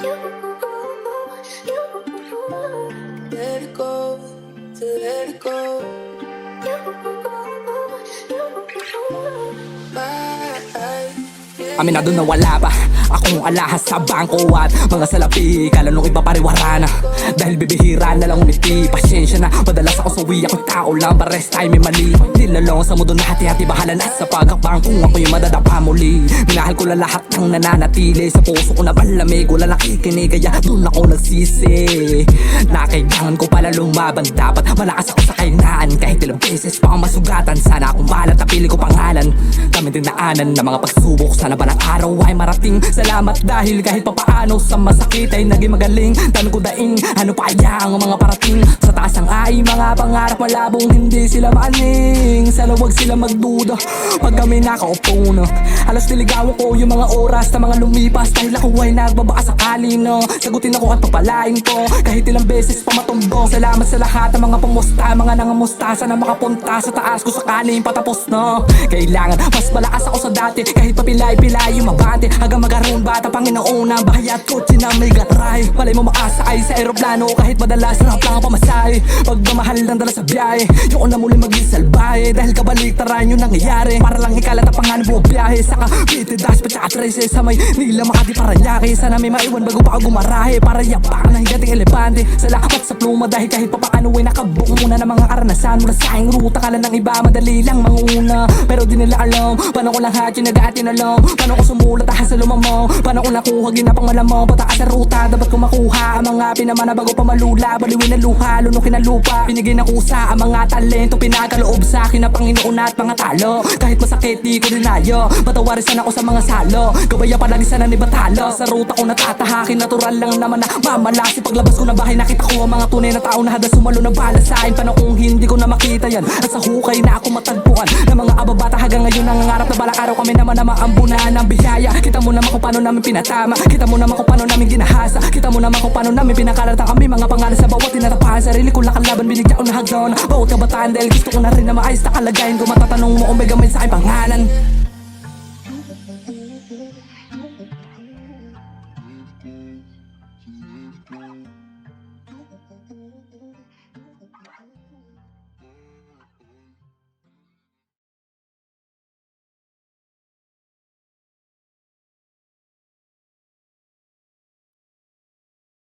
Let it go, to let it go. Aminado na wala pa akong alahas sa bangko at mga salapi. Kala nung iba pariwara na dahil bibihira na lang umiti. Pasyensya na, madalas ako sawi, ako'y tao lang, pares tayo may mali. Nilalong sa mundo na hati-hati, bahala na sa pagkakbang kung ako yung madadapa muli. Minahal ko lang lahat ng nananatili, sa puso ko na malamig, wala nakikinig, kaya dun ako nagsisi. Nakailangan ko pala lumaban, dapat malakas ako sa kainaan. Kahit ilang beses pa ang masugatan, sana akong malat, napili ko pangalan. Kami din naanan ng mga pagsubok, sana balang araw ay marating. Salamat dahil kahit papaano sa masakit ay naging magaling. Tanong ko daing, ano pa kaya ang mga parating? Sa taas ang ay mga pangarap malabong hindi sila maaning. Sana wag sila magduda pag kami nakaupo na. Halos niligawan ko yung mga oras na mga lumipas, dahil ako ay nagbabaka sakali no. Sagutin ako at papalain ko kahit ilang beses pa matumbong. Salamat sa lahat ng mga pumusta, mga nangamusta. Sana makapunta sa taas ko sakaling patapos no. Kailangan mas malakas ako sa dati, kahit papilay-pilay yung mabante. Hanggang magkaroon bata Panginoon ang bahay at kotse na may gatray. Malay mo maasay sa aeroplano kahit madalas rap lang ang pamasahe. Pagmamahal ng dala sa biyahe, yung na muli maging salbahe. Dahil kabaliktaran yung nangyayari, para lang ikalat ang panganib o biyahe. Saka pitidas pa tsaka 13 sa may nila Makati Paranaque. Sana may maiwan bago pa ako gumarahe, para yapakan ng higating elepante. Salamat sa pluma dahil kahit papaano ay nakabook muna ng mga karanasan mula sa aking ruta. Kala ng iba madali lang manguna, pero di nila alam paano ko lang hati nag-atin alam. Paano ko sumulat ahas sa lumamang, paano ko nakuha ginapang malamang. Pataas sa ruta, dapat ko makuha ang mga pinamana bago pa malula. Baliwin na luha, lunukin na lupa, binigay na kusa ang mga talento pinagkaloob sa akin ng Panginoon at mga talo. Kahit masakit di ko dinayo, patawarin sana ako sa mga salo. Gabaya palagi sana ni Batalo. Sa ruta ko natatahakin, natural lang naman na mamalasi. Paglabas ko na bahay nakita ko ang mga tunay na tao na hada sumalo na bala sa akin. Paano kung hindi ko na makita yan, at sa hukay na ako matagpuan ng mga ababata hanggang ngayon nangangarap na balak araw kami naman na maambunan ng biyaya. Kita mo naman kung paano namin pinatama, kita mo naman kung paano namin ginahasa, kita mo naman kung paano namin pinakarata kami mga pangalan sa bawat tinatapahan. Sarili ko lang kalaban, binigyan ko na hagdan bawat kabataan dahil gusto ko na rin na maayos na kalagayan ko. Matatanong mo kung may gamay sa aking pangalan.